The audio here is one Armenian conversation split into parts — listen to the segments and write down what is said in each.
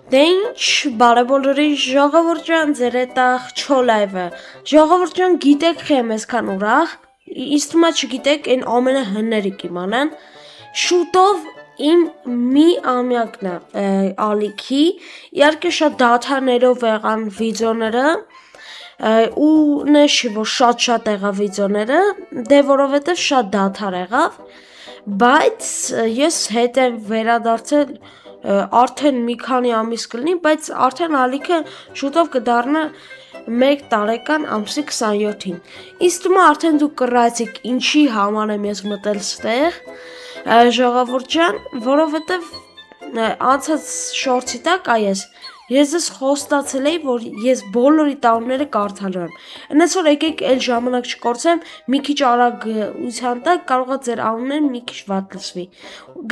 Դե ինչ բարեբոլորի ժողովուրդ ջան, ձեր հետախ չոլայվը։ Ժողովուրդ ջան, գիտեք խե եմ այսքան ուրախ։ Ինձ թվում է չգիտեք այն ամենահները կիմանան։ Շուտով իմ մի ամյակն է ալիքի։ Իհարկե շատ դադարներով եղան վիդեոները ու նշի որ շատ եղավ վիդեոները, դե որովհետև շատ դադար եղավ, բայց ես հետ եմ վերադարձել արդեն մի քանի ամիս կլինի, բայց արդեն ալիքը շուտով կդառնա 1 տարեկան ամսի 27-ին։ Իսկ թվում է արդեն դուք կռացիք ինչի համար եմ ես մտել ստեղ, ժողովուրդ ջան, որովհետև անցած շորցի տակ ես ձեզ խոստացել էի, որ ես բոլորի տառները կարդալու եմ։ Այնպես որ եկեք այլ ժամանակ չկորցեմ, մի քիչ արագության տակ կարող է ձեր անունները մի քիչ վատ լսվի։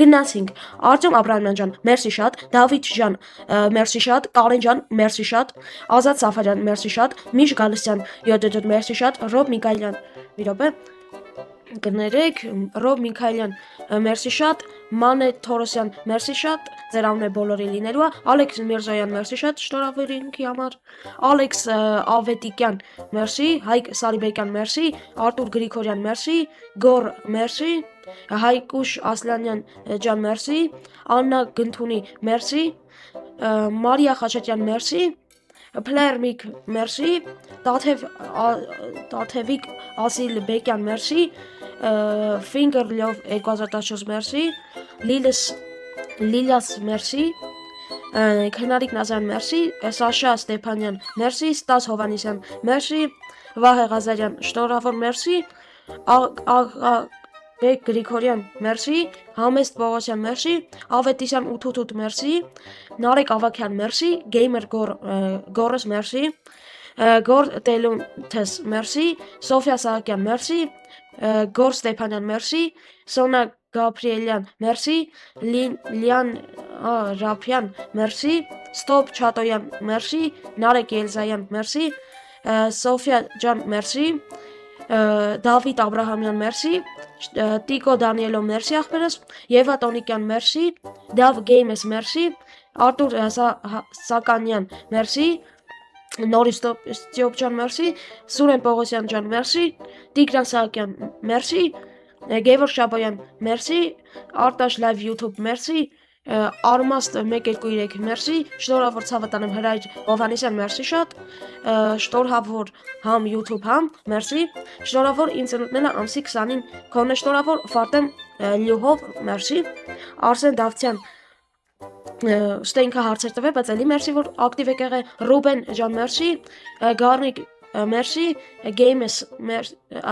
Գնացինք։ Արտյոմ Աբրահամյան ջան, մերսի շատ, Դավիթ ջան, մերսի շատ, Կարեն ջան, մերսի շատ, Ազատ Սաֆարյան, մերսի շատ, Միշ Գալստյան, 7 մերսի շատ, Ռոբ Միքայելյան, մի րոպե, կներեք, Ռոբ Միքայելյան, մերսի շատ, Մանե Թորոսյան, մերսի շատ, ձեր անունը բոլորի լինելու է, Ալեքս Միրզոյան, մերսի շատ, շնորհավոր ինքի համար, Ալեքս Ավետիկյան, մերսի, Հայկ Սարիբեկյան, մերսի, Արտուր Գրիգորյան, մերսի, Գոր, մերսի, Հայկուշ Ասլանյան ջան, մերսի, Աննա Գնթունի, մերսի, Մարիա Խաչատյան, մերսի, Փլերմիկ, մերսի, Տաթևիկ Ասիլ Բեկյան, մերսի, Finger Love 2014, մերսի, Լիլիաս, մերսի, Քնարիկ Նազարյան, մերսի, Սաշա Ստեփանյան, մերսի, Ստաս Հովանեսյան, մերսի, Վահե Ղազարյան, շնորհավոր, մերսի, Բեկ Գրիգորյան, մերսի, Համեստ Պողոսյան, մերսի, Ավետիսյան 888, մերսի, Նարեկ Ավակյան, մերսի, Gamer Գորս, մերսի, Գոր Տելունթես, մերսի, Սոֆիա Սահակյան, մերսի, Գոր Ստեփանյան, մերսի, Սոնա Գաբրիելյան, մերսի, Լիան Ռափյան, մերսի, Ստոպ Չատոյան, մերսի, Նարեկ Ելզայան, մերսի, Սոֆիա ջան, մերսի, Դավիթ Աբրահամյան, մերսի, Տիկո Դանիելո, մերսի ախպերս, Եվա Տոնիկյան, մերսի, Դավ Գեյմես, մերսի, Արտուր Սականյան, մերսի, Նորից Ստյոպ ջան, մերսի, Սուրեն Պողոսյան ջան, մերսի, Տիգրան Սահակյան, մերսի, Գևոր Շաբոյան, մերսի, Արտաշ լայվ YouTube, մերսի, Արմաստ 123, մերսի, շնորհավոր ցավատանեմ Հրայր Հովանեսյան, մերսի շատ, շնորհավոր համ YouTube համ, մերսի, շնորհավոր ինձ ընտրելը ամսի 20-ին, քոնե շնորհավոր Ֆարտեմ Լյուհով, մերսի, Արսեն Դավթյան, ստենքա հարցեր տվել, բայց էլի մերսի որ ակտիվ եք եղել, Ռուբեն ջան, մերսի, Գառնիկ, մերսի, Գեյմես,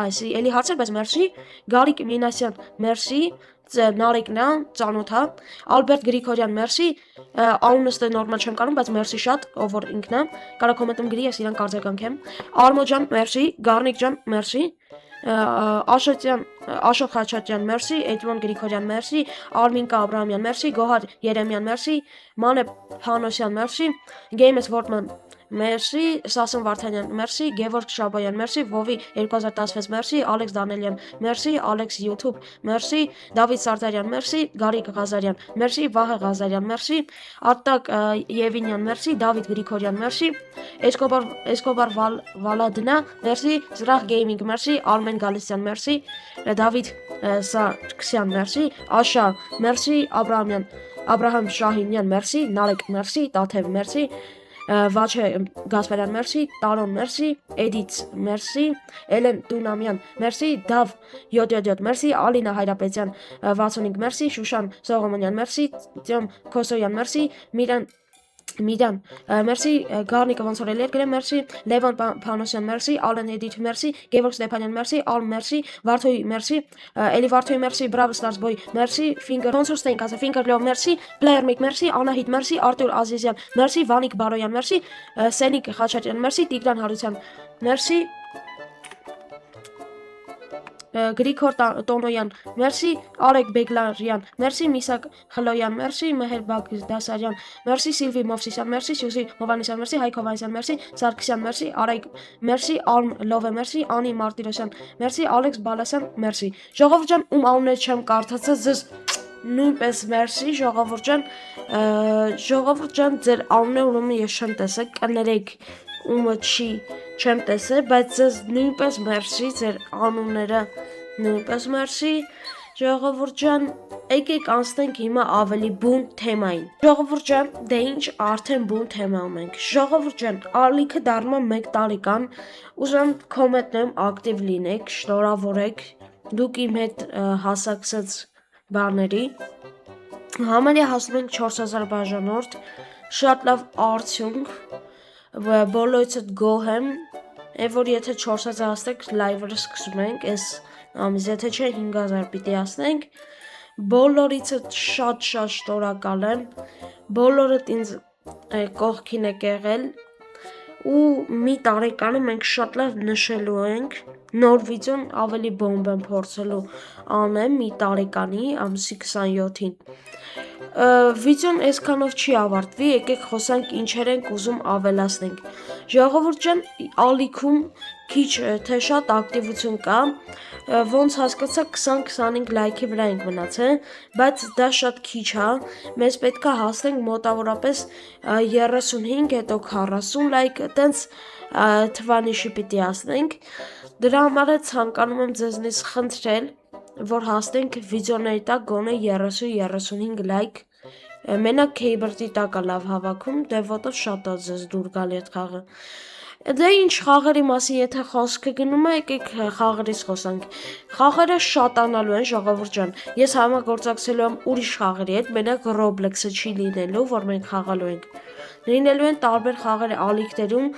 այսի էլի հարցեր, բայց մերսի, Գարիկ Մինասյան, մերսի, Նարեկն է, ծանոթ է, Ալբերտ Գրիգորյան, մերսի, անունս նորմալ չեմ կարում, բայց մերսի շատ, ով որ ինքն է, կարող կոմենտում գրի, ես իրան կարձագանքեմ, Արմո ջան, մերսի, Գառնիկ ջան, մերսի, Աշոտ Խաչատյան, մերսի, Էդմոն Գրիգորյան, մերսի, Արմինկա Աբրահամյան, մերսի, Գոհար Երեմյան, մերսի, Մանե Փանոսյան, մերսի, Գեյմես Որտման, մերսի, Սասուն Վարդանյան, մերսի, Գևորգ Շաբոյան, մերսի, Վովի 2016, մերսի, Ալեքս Դանելյան, մերսի, Ալեքս YouTube, մերսի, Դավիթ Սարտարյան, մերսի, Գարիկ Ղազարյան, մերսի, Վահե Ղազարյան, մերսի, Արտակ Եվինյան, մերսի, Դավիթ Գրիգորյան, մերսի, Էսկոբար Վալադնա, մերսի, Զրախ Գեյմինգ, մերսի, Արմեն Գալստյան, մերսի, Դավիթ Սարգսյան, մերսի, Աշա, մերսի, Աբրահամ Շահինյան, մերսի, Նարեկ, մերսի, Տաթև, մերսի, Վաչե Գասպարյան, մերսի, Տարոն, մերսի, Էդիթ, մերսի, Էլեն Դունամյան, մերսի, Դավ 777, մերսի, Ալինա Հայրապետյան 65, մերսի, Շուշան Սողոմոնյան, մերսի, Տյոմ Քոսոյան, մերսի, Միդան, մերսի, Գառնիկը ոնց որ էլի գրեմ, մերսի, Լևոն Փանոսյան, մերսի, Ալեն Էդիթ, մերսի, Գևորգ Ստեփանյան, մերսի, Ալմ, մերսի, Վարդոյի, մերսի, Էլի Վարդոյի, մերսի, Բրավլ Ստարս Boy, մերսի, Finger, ոնց որ ստենք ասա, Finger Love, մերսի, Playermake, մերսի, Անահիտ, մերսի, Արտուր Ազիզյան, մերսի, Վանիկ Բարոյան, մերսի, Սենիկ Խաչատյան, մերսի, Տիգրան Հարության, մերսի, Գրիգոր Տոնոյան, մերսի, Արեգ Բեգլարյան, մերսի, Միսակ Խլոյան, մերսի, Մեհեր Բագդասարյան, մերսի, Սիլվի Մովսիսյան, մերսի, Սյուզի Հովանեսյան, մերսի, Հայկ Հովանեսյան, մերսի, Սարգսյան, մերսի, Արեգ, մերսի, Արմ Լովե, մերսի, Անի Մարտիրոսյան, մերսի, Ալեքս Բալասյան, մերսի։ Ժողովուրդ ջան, ում անունները չեմ կարդացած, ձեզ նույնպես մերսի ժողովուրդ ջան ձեր անունը ուրեմն ես չեմ տեսել կներեք ումը չեմ տեսել բայց ձեզ նույնպես մերսի ձեր անունները նույնպես մերսի ժողովուրդ ջան եկեք անցնենք հիմա ավելի բուն թեմային ժողովուրդ ջան դե ինչ արդեն բուն թեմա ունենք ժողովուրդ ջան ալիքը դառնում է 1 տարեկան ուզում կոմենտներում ակտիվ լինեք շնորհավորեք դուք իմ հետ հասակցած բաների համարյա հասնում ենք 4000 բաժանորդ շատ լավ արդյունք բոլորիցդ գոհ եմ որ եթե 4000 հասնենք լայվը սկսում ենք այս ամիս եթե չէ 5000 պիտի հասնենք բոլորիցդ շատ շնորհակալ եմ բոլորդ ինձ կողքին եք եղել ու մի տարեկանը մենք շատ լավ նշելու ենք նոր վիդեոն ավելի բոմբ եմ փորձելու անեմ մի տարեկանի ամսի 27-ին վիդեոն այսքանով չի ավարտվի եկեք խոսանք ինչեր ենք ուզում ավելացնենք ժողովուրդ ջան ալիքում քիչ թե շատ ակտիվություն կա ոնց հասկացա 20-25 լայքի վրա ենք մնացել բայց դա շատ քիչ է մեզ պետք է հասնենք մոտավորապես 35 հետո 40 լայք տենց թվանիշի պիտի հասնենք դրա համար ցանկանում եմ ձեզնից խնդրել որ հասնենք վիդեոների տակ գոնե 30-35 լայք մենակ քեյբրտի տակ է լավ հավաքում դե որտեվ շատ է ձեզ դուր գալի այդ խաղը դե ինչ խաղերի մասին եթե խոսքը գնում է եկեք խաղերից խոսանք խաղերը շատանալու են ժողովուրդ ջան ես համագործակցելու եմ ուրիշ խաղերի հետ մենակ Roblox-ը չի լինելու որ մենք խաղալու ենք լինելու են տարբեր խաղեր ալիքներում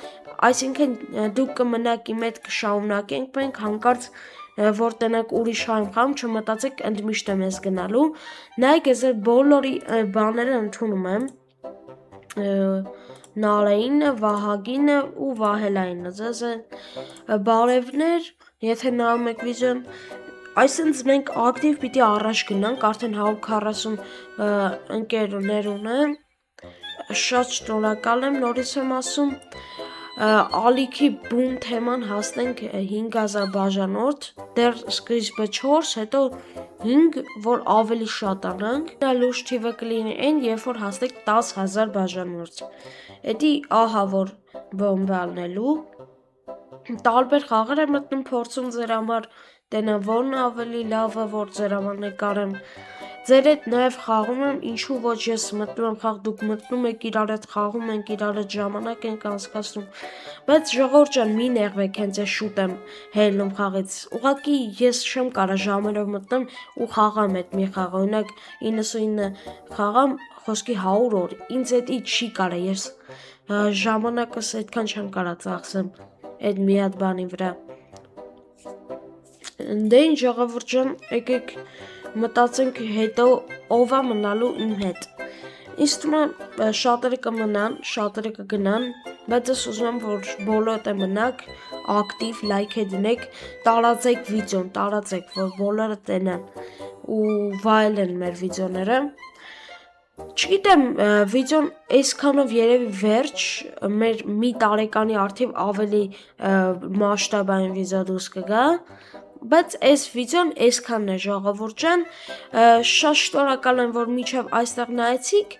այսինքն դուք կմնաք իմ հետ կշարունակենք մենք հանկարծ որ տնակ ուրիշ խաղ չմտածեք ընդմիշտ եմ ես գնալու նայեք ես բոլորի բաները ընդունում եմ Նարեինը, Վահագինը ու Վահելայինը ձեզ բարևներ եթե նայում եք վիդեոն այսինքն մենք ակտիվ պիտի առաջ գնանք արդեն 140 ընկերներ ունեմ շատ շնորհակալ եմ նորից եմ ասում ալիքի բուն թեման հասնենք 5000 բաժանորդ դեռ սկիզբը 4 հետո 5 որ ավելի շատ անանք դա լուրջ թիվը կլինի այն երբ որ հասնենք 10000 բաժանորդ Էդի ահա որ բոմբ ալնելու տարբեր խաղեր եմ մտնում փորձում ձեր համար տենա որն ավելի լավը որ ձեր համար նկարեմ ձեր հետ նաև խաղում եմ ինչու ոչ ես մտնում եմ խաղ դուք մտնում եք իրար հետ խաղում ենք իրար հետ ժամանակ ենք անցկացնում բայց ժողովուրդ ջան մի նեղվեք հենց է շուտ եմ հելնում խաղից ուղղակի ես չեմ կարա ժամերով մտնեմ ու խաղամ այդ մի խաղ օրինակ 99 խաղամ խոսքի 100 օր ինձ էդի չի կարա ես ժամանակս այդքան չեմ կարա ծախսեմ այդ մի հատ բանի վրա դե ինչ ժողովուրդ ջան եկեք մտածենք հետո ով է մնալու իմ հետ ինձ թվում է շատերը կմնան շատերը կգնան բայց ես ուզում եմ որ բոլորդ մնաք ակտիվ լայք դնեք տարածեք վիդեոն տարածեք որ բոլորը տենան ու վայելեն մեր վիդեոները Չգիտեմ, վիդեոն այսքանով երևի վերջ, մեր մի տարեկանի արդիվ ավելի մասշտաբային վիդեո դուրս կգա, բայց այս վիդեոն այսքանն է ժողովուրդ ջան, շատ շնորհակալ եմ, որ մինչև այստեղ նայեցիք,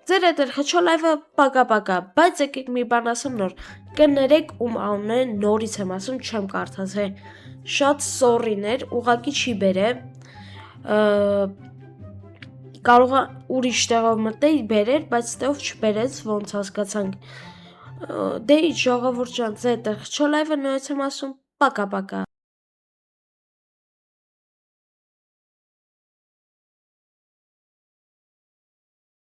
ձեր հետ էր խչո լայվը պակա, բայց եկեք մի բան ասեմ նոր, կներեք ում անունն է, նորից եմ ասում, չեմ կարդացել, շատ սորիներ, ուղղակի չի բերե, կարող է ուրիշ տեղով մտնել բերեր, բայց տեղով չբերեց, ոնց հասկացանք։ Դե ժողովուրդ ջան, ձեր հետ խչո լայվը նորից եմ ասում, պակա։